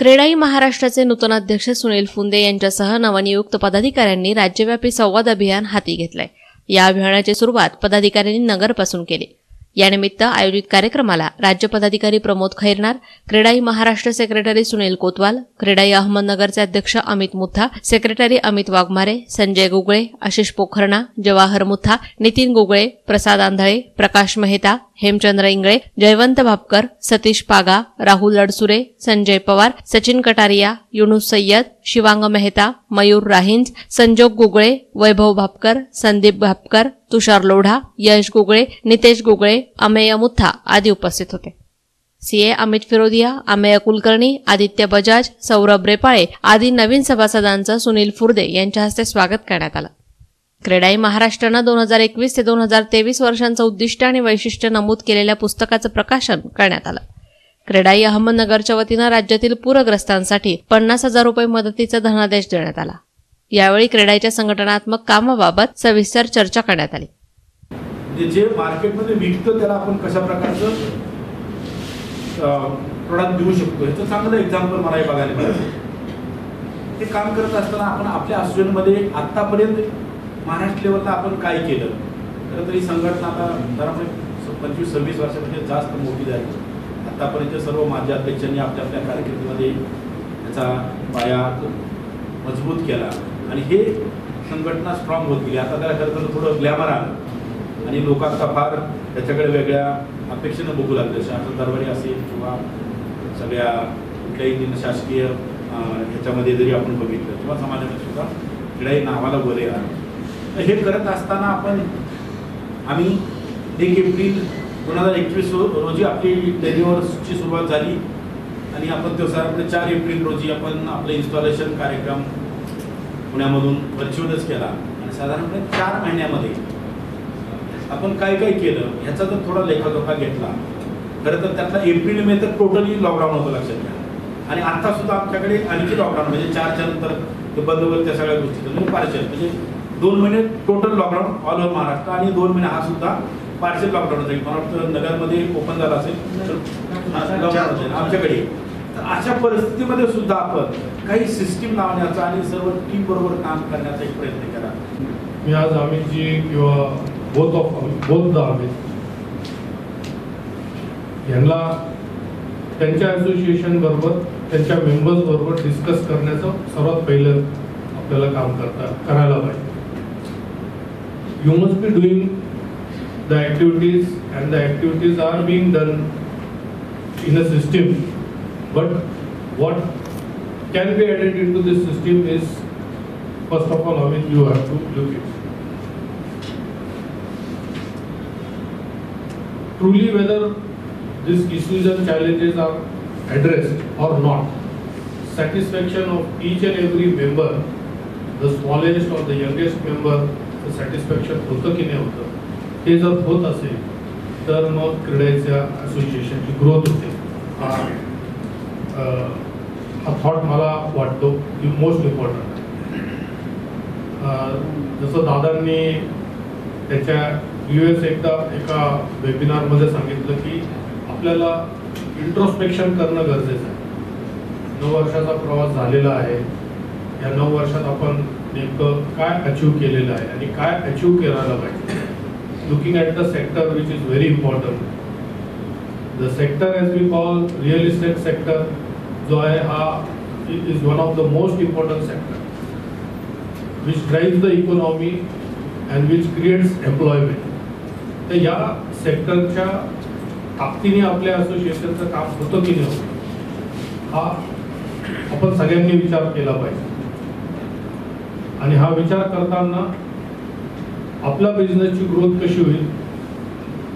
क्रेडाई महाराष्ट्राचे नूतन अध्यक्ष सुनील फुंदे यांच्यासह नवनियुक्त पदाधिकाऱ्यांनी राज्यव्यापी संवाद अभियान हाती घेतलंय। या अभियानाची सुरुवात पदाधिकाऱ्यांनी नगरपासून केली। यानिमित्त आयोजित कार्यक्रमाला राज्य पदाधिकारी प्रमोद खैरनार, क्रेडाई महाराष्ट्र सेक्रेटरी सुनील कोतवाल, क्रेडाई अहमदनगरचे अध्यक्ष अमित मुथा, सेक्रेटरी अमित वाघमारे, संजय गुगळे, आशिष पोखरणा, जवाहर मुथा, नितीन गुगळे, प्रसाद आंधळे, प्रकाश मेहता, हेमचंद्र इंगळे, जयवंत भापकर, सतीश पागा, राहुल अडसुरे, संजय पवार, सचिन कटारिया, युनुस सय्यद, शिवांग मेहता, मयूर राहिंज, संजोग गुगळे, वैभव भापकर, संदीप भापकर, तुषार लोढा, यश गुगळे, नितेश गुगळे, अमेय मुथा आदी उपस्थित होते। सीए अमित फिरोदिया, अमेय कुलकर्णी, आदित्य बजाज, सौरभ रेपाळे आदी नवीन सभासदांचं सुनील फुर्दे यांच्या हस्ते स्वागत करण्यात आलं। क्रेडाई महाराष्ट्रानं 2021 ते 2023 वर्षांचं उद्दिष्ट आणि वैशिष्ट्य नमूद केलेल्या पुस्तकाचं प्रकाशन करण्यात आलं। क्रेडाई अहमदनगरच्या वतीनं राज्यातील पूरग्रस्तांसाठी 50,000 रुपये मदतीचा धनादेश देण्यात आला। यावेळी क्रेडाईच्या संघटनात्मक कामाबाबत सविस्तर चर्चा करण्यात आली। जे मार्केटमध्ये विकतो त्याला आपण कशा प्रकारचं प्रोडक्ट देऊ शकतो याचं चांगलं एक्झाम्पल मला हे बघायला मिळालं। हे काम करत असताना आपण आपल्या असोसिएशनमध्ये आतापर्यंत महाराष्ट्र लेवलला आपण काय केलं, खरं तरी संघटना आता जरा 25-26 वर्षापेक्षा जास्त मोठी झाली। आतापर्यंत सर्व माझ्या अध्यक्षांनी आपल्या आपल्या कारकिर्दीमध्ये याचा पाया मजबूत केला आणि हे संघटना स्ट्रॉंग होत गेली। आता त्याला खरं तर थोडं ग्लॅमर आलं आणि लोकांचा फार त्याच्याकडे वेगळ्या अपेक्षेनं बघू लागले। शासन दरबारी असेल किंवा सगळ्या कुठल्याही शासकीय ह्याच्यामध्ये जरी आपण बघितलं किंवा समाजामध्ये सुद्धा क्रेडाई नावाला बोले हे करत असताना आम्ही 1 एप्रिल 2021 रोजी आपली टेलिव्हरची सुरुवात झाली आणि आपण त्याच्यानंतर 4 एप्रिल रोजी आपण आपलं इन्स्टॉलेशन कार्यक्रम पुण्यामधून व्हर्च्युअलच केला आणि साधारणपणे 4 महिन्यामध्ये आपण काय काय केलं ह्याचा जर थोडा लेखाजोखा घेतला, खरं तर त्यातला एप्रिल मे तर टोटली लॉकडाऊन होतं लक्षात घ्या आणि आता सुद्धा आमच्याकडे आणखी लॉकडाऊन म्हणजे 4च्या नंतर ते बंद होईल त्या सगळ्या गोष्टी पार्शल म्हणजे 2 महिने total lockdown all over Maharashtra आणि 2 महिने हा सुद्धा पार्शल लॉकडाऊन जाईल। मला वाटतं नगरमध्ये ओपन झाला असेल तर आमच्याकडे। तर अशा परिस्थितीमध्ये सुद्धा आपण काही सिस्टीम लावण्याचा आणि सर्व टीम बरोबर काम करण्याचा एक प्रयत्न केला। मी आज अमितजी किंवा बोथ द अमित यांना त्यांच्या असोसिएशन बरोबर त्यांच्या मेंबर्स बरोबर डिस्कस करण्याचं सर्वात पहिलं आपल्याला काम करायला पाहिजे। You must be doing the activities and the activities are being done in a system, but what can be added into this system is first of all how you have to look at truly whether these issues and challenges are addressed or not. Satisfaction of each and every member, the smallest or the youngest member, satisfaction होतं की नाही होतं हे जर होत असेल तर मग क्रेडाईच्या असोसिएशनची ग्रोथ होते। हा थॉट मला वाटतो की मोस्ट इम्पॉर्टंट। जसं दादांनी त्याच्या US एकदा एका वेबिनारमध्ये सांगितलं की आपल्याला इंट्रोस्पेक्शन करणं गरजेचं आहे। 9 वर्षाचा प्रवास झालेला आहे, या 9 वर्षात आपण नेमकं काय अचीव केलेलं आहे आणि काय अचीव करायला पाहिजे। Looking at the sector which is very important, the sector as we call real estate sector जो आहे हा is one of the most important sector which drives the economy and which creates employment. तर या सेक्टरच्या ताकदीने आपल्या असोसिएशनचं काम होतं की नाही होतं हा आपण सगळ्यांनी विचार केला पाहिजे आणि हा विचार करताना आपल्या बिझनेसची ग्रोथ कशी होईल,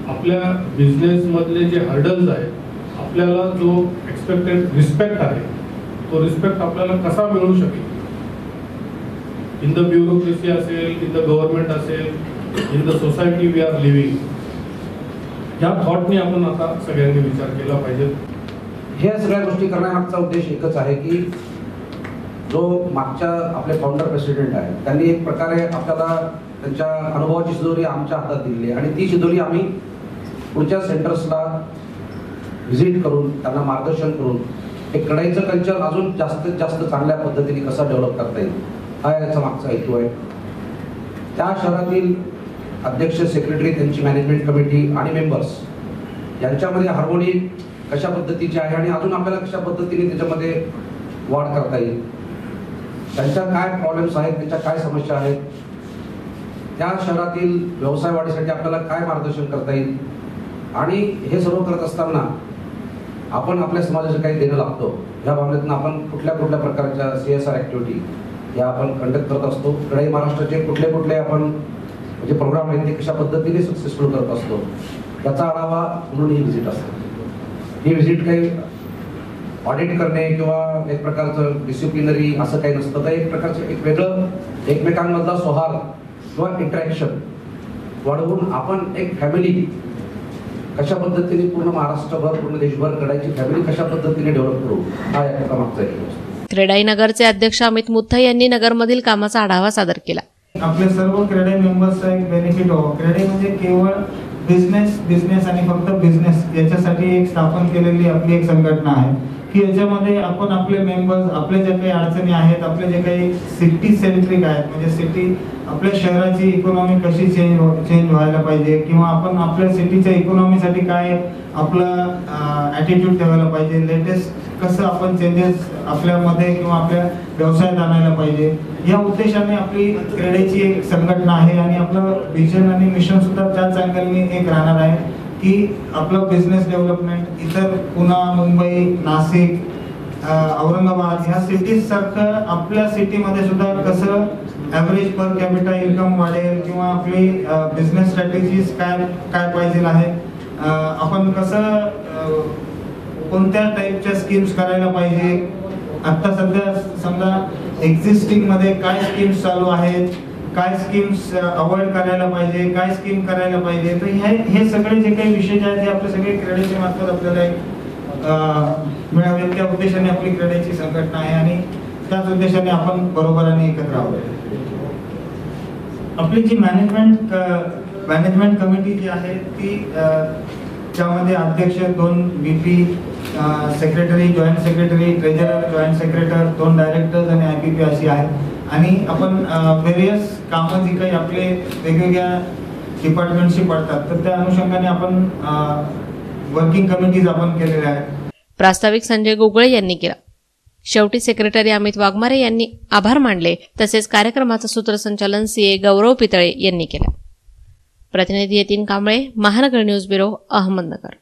आपल्या बिझनेसमधले जे हर्डल्स आहेत, आपल्याला जो एक्सपेक्टेड रिस्पेक्ट आहे तो रिस्पेक्ट आपल्याला कसा मिळू शकेल इन द ब्युरोक्रेसी असेल, इन द गव्हर्नमेंट असेल, in the society we are living, या थॉटने आपण आता सगळ्यांनी विचार केला पाहिजे। ह्या सगळ्या गोष्टी करण्यामागचा उद्देश एकच आहे की जो मागच्या आपले फाउंडर प्रेसिडेंट आहेत त्यांनी एक प्रकारे आपल्याला त्यांच्या अनुभवाची शिदोरी आमच्या हातात दिली आणि ती शिदोरी आम्ही पुढच्या सेंटर्सला व्हिजिट करून त्यांना मार्गदर्शन करून हे कढईचं कल्चर अजून जास्तीत जास्त चांगल्या पद्धतीने कसं डेव्हलप करता येईल हा याचा मागचा हेतू आहे. त्या शहरातील अध्यक्ष, सेक्रेटरी, त्यांची मॅनेजमेंट कमिटी आणि मेंबर्स यांच्यामध्ये हार्मोनी कशा पद्धतीची आहे आणि अजून आपल्याला कशा पद्धतीने त्याच्यामध्ये वाढ करता येईल, त्यांच्या काय प्रॉब्लेम्स आहेत, त्यांच्या काय समस्या आहेत, त्या शहरातील व्यवसाय वाढीसाठी आपल्याला काय मार्गदर्शन करता येईल आणि हे सर्व करत असताना आपण आपल्या समाजाचं काही देणं लागतो या भावनेतून आपण कुठल्या कुठल्या प्रकारच्या CSR ॲक्टिव्हिटी या आपण कंडक्ट करत असतो. कढई महाराष्ट्राचे कुठले कुठले आपण म्हणजे प्रोग्राम आहेत ते कशा पद्धतीने सक्सेसफुल करत असतो याचा आढावा म्हणून ही व्हिजिट असते. ही व्हिजिट काही ऑडिट करणे किंवा एक प्रकारचं डिसिप्लिनरी असं काही नसतं, तर एक प्रकारचं एक वेगळं एकमेकांमधला सौहार्द किंवा इंटरॅक्शन वाढवून आपण एक फॅमिली कशा पद्धतीने पूर्ण महाराष्ट्रभर, पूर्ण देशभर कढईची फॅमिली कशा पद्धतीने डेव्हलप करू हा याचा मागचा हेतू असतो. क्रेडाई नगरचे अध्यक्ष अमित मुथ्था यांनी नगरमधील कामाचा आढावा सादर केला. आपले सर्व क्रेडाई मेंबर्सचा एक बेनिफिट हो. क्रेडाई म्हणजे केवळ बिझनेस आणि फक्त बिझनेस याच्यासाठी एक स्थापन केलेली आपली एक संघटना आहे की याच्यामध्ये आपण आपले मेंबर्स, आपले जे काही अडचणी आहेत, आपले जे काही सिटी सेंट्रिक आहेत, म्हणजे सिटी आपल्या शहराची इकॉनॉमी कशी चेंज व्हायला पाहिजे किंवा आपण आपल्या सिटीच्या इकॉनॉमीसाठी काय आपलं ॲटिट्यूड ठेवायला पाहिजे, लेटेस्ट कसं आपण चेंजेस आपल्यामध्ये किंवा आपल्या व्यवसायात आणायला पाहिजे, या उद्देशाने आपली क्रेडाईची एक संघटना आहे. आणि आपलं विजन आणि मिशन सुद्धा त्याच अँगलने एक राहणार आहे की आपलं बिझनेस डेव्हलपमेंट इतर पुणे, मुंबई, नाशिक, औरंगाबाद ह्या सिटीज सारखं आपल्या सिटीमध्ये सुद्धा कसं ॲव्हरेज पर कॅपिटा इन्कम वाढेल किंवा आपली बिझनेस स्ट्रॅटेजीज काय पाहिजे आहे, आपण कसं कोणत्या टाईपच्या स्कीम्स करायला पाहिजे, आता सध्या समजा एक्झिस्टिंग मध्ये काय स्कीम्स चालू आहेत, काय स्कीम्स अवॉइड करायला पाहिजे, काय स्कीम करायला पाहिजे, तर हे सगळे जे काही विषय आहेत ते आपले सगळे क्रेडाईच्या मार्फत आपल्याला मिळावेत. त्या उद्देशाने आपली क्रेडाईची संघटना आहे आणि त्याच उद्देशाने आपण बरोबराने एकत्र आहोत. आपली जी मॅनेजमेंट कमिटी जी आहे ती त्यामध्ये अध्यक्ष, 2 VP, secretary, joint secretary, treasurer, joint secretary, 2 directors आणि IPP अशी आहे. आणि आपण व्हेरियस कामं जी काही आपले वेगवेगळ्या डिपार्टमेंटशी पडतात तर त्या अनुषंगाने आपण वर्किंग कमिटीज आपण केलेल्या आहेत. प्रास्ताविक संजय गोगळे यांनी केला. शेवटी सेक्रेटरी अमित वाघमारे यांनी आभार मानले. तसेच कार्यक्रमाचं सूत्रसंचालन CA गौरव पितळे यांनी केलं. प्रतिनिधी यतीन कांबळे, महानगर न्यूज ब्युरो, अहमदनगर.